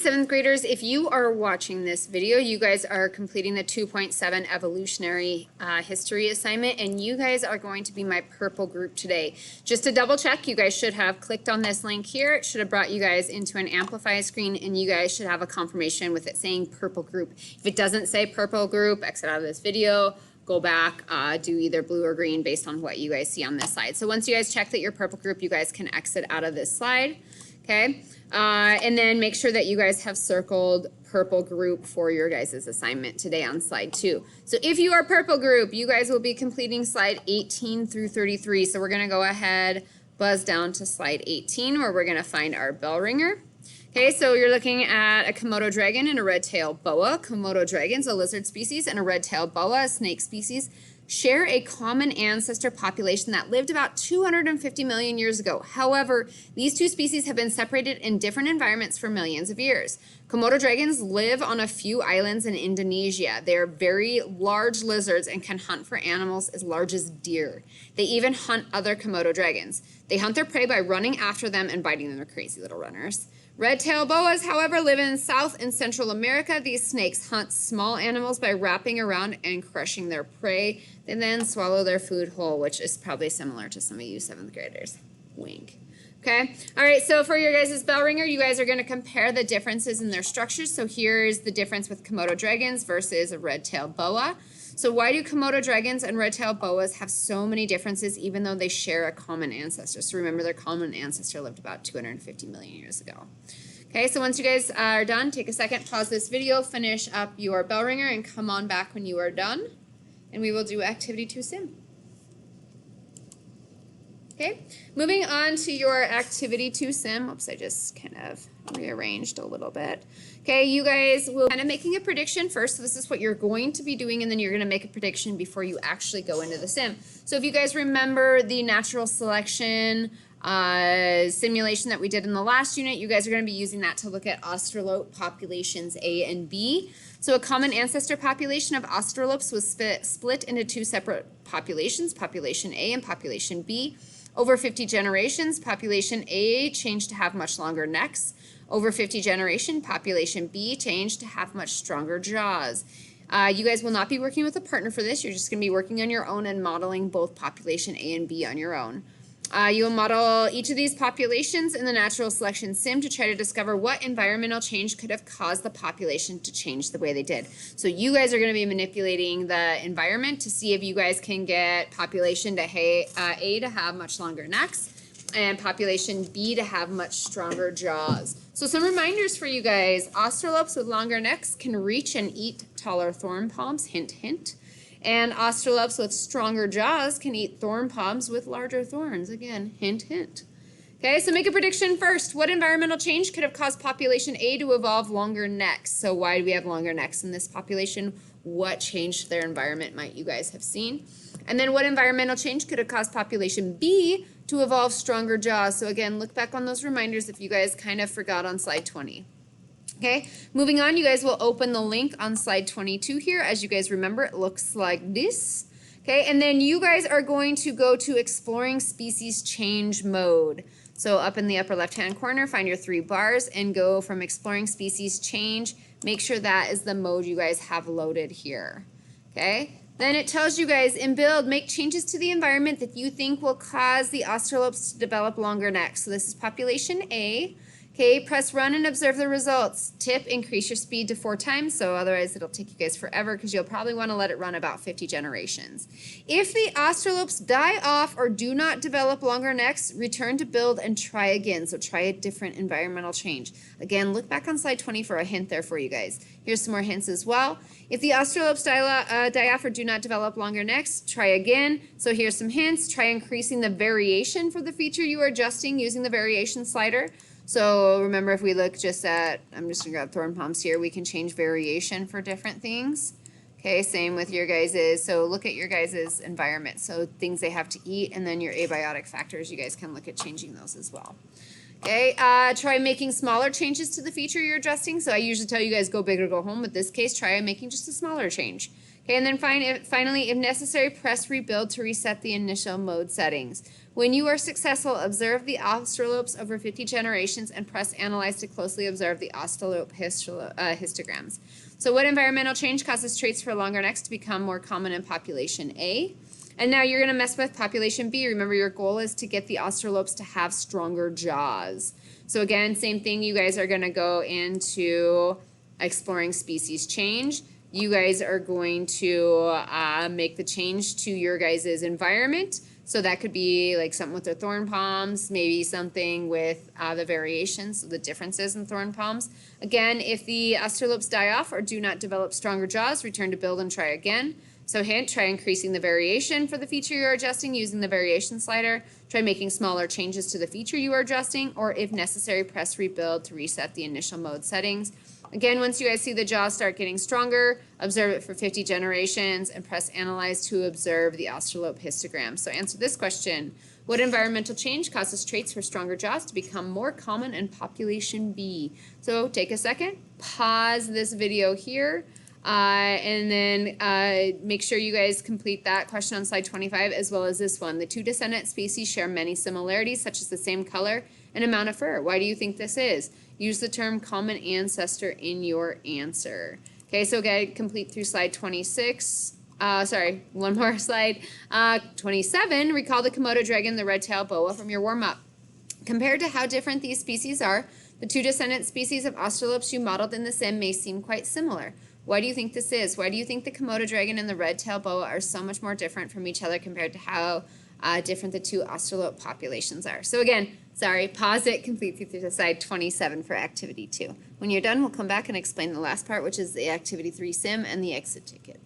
7th graders, if you are watching this video, you guys are completing the 2.7 Evolutionary History assignment, and you guys are going to be my purple group today. Just to double check, you guys should have clicked on this link here. It should have brought you guys into an Amplify screen, and you guys should have a confirmation with it saying purple group. If it doesn't say purple group, exit out of this video, go back, do either blue or green based on what you guys see on this slide. So once you guys check that you're purple group, you guys can exit out of this slide. Okay, and then make sure that you guys have circled purple group for your guys' assignment today on slide 2. So if you are purple group, you guys will be completing slide 18 through 33. So we're going to go ahead, buzz down to slide 18 where we're going to find our bell ringer. Okay, so you're looking at a Komodo dragon and a red-tailed boa. Komodo dragons, a lizard species, and a red-tailed boa, a snake species, share a common ancestor population that lived about 250 million years ago. However, these two species have been separated in different environments for millions of years. Komodo dragons live on a few islands in Indonesia. They are very large lizards and can hunt for animals as large as deer. They even hunt other Komodo dragons. They hunt their prey by running after them and biting them. They're crazy little runners. Red-tailed boas, however, live in South and Central America. These snakes hunt small animals by wrapping around and crushing their prey. They then swallow their food whole, which is probably similar to some of you 7th graders. Wink. Okay. All right. So for your guys' bell ringer, you guys are going to compare the differences in their structures. So here's the difference with Komodo dragons versus a red-tailed boa. So why do Komodo dragons and red-tailed boas have so many differences even though they share a common ancestor? So remember, their common ancestor lived about 250 million years ago. Okay, so once you guys are done, take a second, pause this video, finish up your bell ringer, and come on back when you are done, and we will do Activity 2 Sim. Okay, moving on to your Activity 2 Sim. Oops, I just kind of rearranged a little bit. Okay, you guys will kind of making a prediction first. So this is what you're going to be doing, and then you're going to make a prediction before you actually go into the sim. So if you guys remember the natural selection simulation that we did in the last unit, you guys are going to be using that to look at australope populations A and B. So a common ancestor population of australopes was split into two separate populations, population A and population B. Over 50 generations, population A changed to have much longer necks. Over 50 generations, population B changed to have much stronger jaws. You guys will not be working with a partner for this. You're just going to be working on your own and modeling both population A and B on your own. You will model each of these populations in the natural selection sim to try to discover what environmental change could have caused the population to change the way they did. So you guys are going to be manipulating the environment to see if you guys can get population to A to have much longer necks and population B to have much stronger jaws. So some reminders for you guys. Australopes with longer necks can reach and eat taller thorn palms, hint, hint. And australopes with stronger jaws can eat thorn palms with larger thorns. Again, hint, hint. Okay, so make a prediction first. What environmental change could have caused population A to evolve longer necks? So why do we have longer necks in this population? What change to their environment might you guys have seen? And then what environmental change could have caused population B to evolve stronger jaws? So again, look back on those reminders if you guys kind of forgot on slide 20. Okay, moving on, you guys will open the link on slide 22 here. As you guys remember, it looks like this. Okay, and then you guys are going to go to Exploring Species Change mode. So up in the upper left-hand corner, find your 3 bars and go from Exploring Species Change. Make sure that is the mode you guys have loaded here. Okay, then it tells you guys in build, make changes to the environment that you think will cause the australopes to develop longer necks. So this is population A. Okay, press run and observe the results. Tip, increase your speed to 4 times, so otherwise it'll take you guys forever because you'll probably want to let it run about 50 generations. If the australopes die off or do not develop longer necks, return to build and try again. So try a different environmental change. Again, look back on slide 20 for a hint there for you guys. Here's some more hints as well. If the australopes die off or do not develop longer necks, try again. So here's some hints. Try increasing the variation for the feature you are adjusting using the variation slider. So remember, if we look just at, I'm just going to grab thorn palms here, we can change variation for different things. Okay, same with your guys's. So look at your guys's environment. So things they have to eat, and then your abiotic factors, you guys can look at changing those as well. Okay, try making smaller changes to the feature you're adjusting. So I usually tell you guys go big or go home. But this case, try making just a smaller change. Okay, and then finally, if necessary, press rebuild to reset the initial mode settings. When you are successful, observe the australopes over 50 generations and press analyze to closely observe the australope histograms. So what environmental change causes traits for longer necks to become more common in population A? And now you're going to mess with population B. Remember, your goal is to get the australopes to have stronger jaws. So again, same thing, you guys are going to go into exploring species change. You guys are going to make the change to your guys' environment. So that could be like something with their thorn palms, maybe something with the variations, the differences in thorn palms. Again, if the australopes die off or do not develop stronger jaws, return to build and try again. So hint, try increasing the variation for the feature you're adjusting using the variation slider. Try making smaller changes to the feature you are adjusting, or if necessary, press rebuild to reset the initial mode settings. Again, once you guys see the jaws start getting stronger, observe it for 50 generations and press analyze to observe the australope histogram. So answer this question. What environmental change causes traits for stronger jaws to become more common in population B? So take a second, pause this video here, and then make sure you guys complete that question on slide 25 as well as this one. The two descendant species share many similarities, such as the same color and amount of fur. Why do you think this is? Use the term common ancestor in your answer. Okay, so again, complete through slide 26. Sorry, one more slide. 27, recall the Komodo dragon, the red-tailed boa from your warm-up. Compared to how different these species are, the two descendant species of australopes you modeled in the sim may seem quite similar. Why do you think this is? Why do you think the Komodo dragon and the red-tailed boa are so much more different from each other compared to how different the two australope populations are? So again, sorry, pause it, complete through to slide 27 for activity 2. When you're done, we'll come back and explain the last part, which is the activity 3 sim and the exit ticket.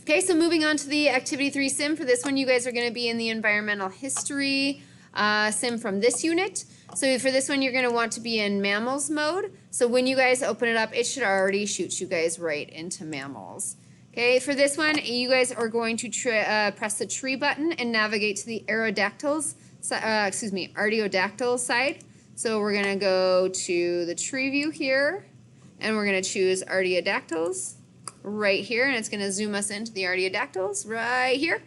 Okay, so moving on to the activity 3 sim. For this one, you guys are going to be in the environmental history sim from this unit. So for this one, you're going to want to be in mammals mode. So when you guys open it up, it should already shoot you guys right into mammals. Okay, for this one, you guys are going to press the tree button and navigate to the artiodactyl side. So we're going to go to the tree view here, and we're going to choose artiodactyls right here, and it's going to zoom us into the artiodactyls right here.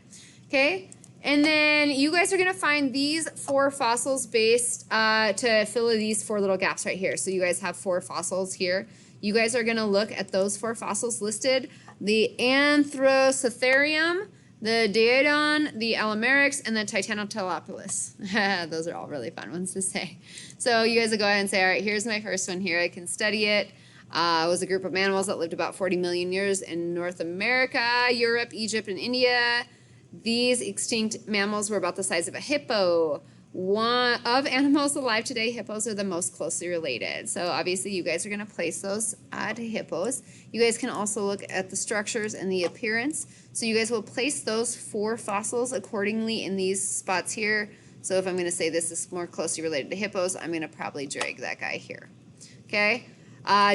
Okay, and then you guys are going to find these 4 fossils based to fill in these 4 little gaps right here. So you guys have 4 fossils here. You guys are going to look at those 4 fossils listed: the Anthrocotherium, the Daedon, the Alamerix, and the Titanotalopolis. Those are all really fun ones to say. So you guys will go ahead and say, all right, here's my first one here. I can study it. It was a group of animals that lived about 40 million years in North America, Europe, Egypt, and India. These extinct mammals were about the size of a hippo. One of animals alive today, hippos are the most closely related. So obviously you guys are going to place those to hippos. You guys can also look at the structures and the appearance. So you guys will place those 4 fossils accordingly in these spots here. So if I'm going to say this is more closely related to hippos, I'm going to probably drag that guy here. Okay?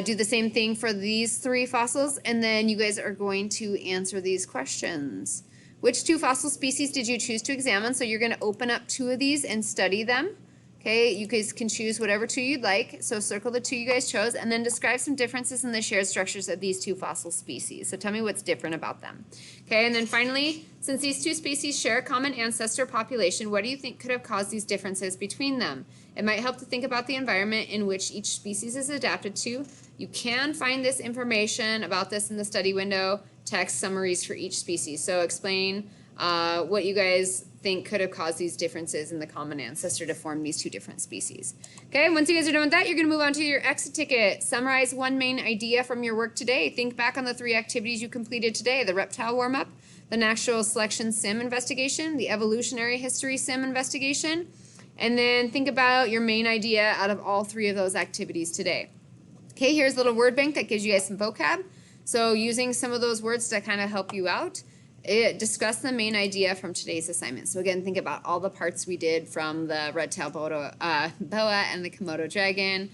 Do the same thing for these 3 fossils, and then you guys are going to answer these questions. Which 2 fossil species did you choose to examine? So you're going to open up 2 of these and study them. Okay, you guys can choose whatever 2 you'd like. So circle the 2 you guys chose, and then describe some differences in the shared structures of these 2 fossil species. So tell me what's different about them. Okay, and then finally, since these 2 species share a common ancestor population, what do you think could have caused these differences between them? It might help to think about the environment in which each species is adapted to. You can find this information about this in the study window, text summaries for each species. So explain what you guys think could have caused these differences in the common ancestor to form these 2 different species. Okay, once you guys are done with that, you're going to move on to your exit ticket. Summarize one main idea from your work today. Think back on the 3 activities you completed today: the reptile warm-up, the natural selection sim investigation, the evolutionary history sim investigation, and then think about your main idea out of all 3 of those activities today. Okay, here's a little word bank that gives you guys some vocab. So using some of those words to kind of help you out, discuss the main idea from today's assignment. So again, think about all the parts we did from the red-tailed boa and the Komodo dragon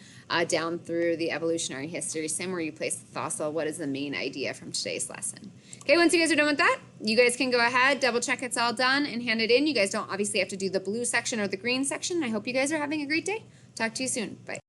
down through the evolutionary history sim where you place the fossil. What is the main idea from today's lesson? Okay, once you guys are done with that, you guys can go ahead, double check it's all done, and hand it in. You guys don't obviously have to do the blue section or the green section. I hope you guys are having a great day. Talk to you soon. Bye.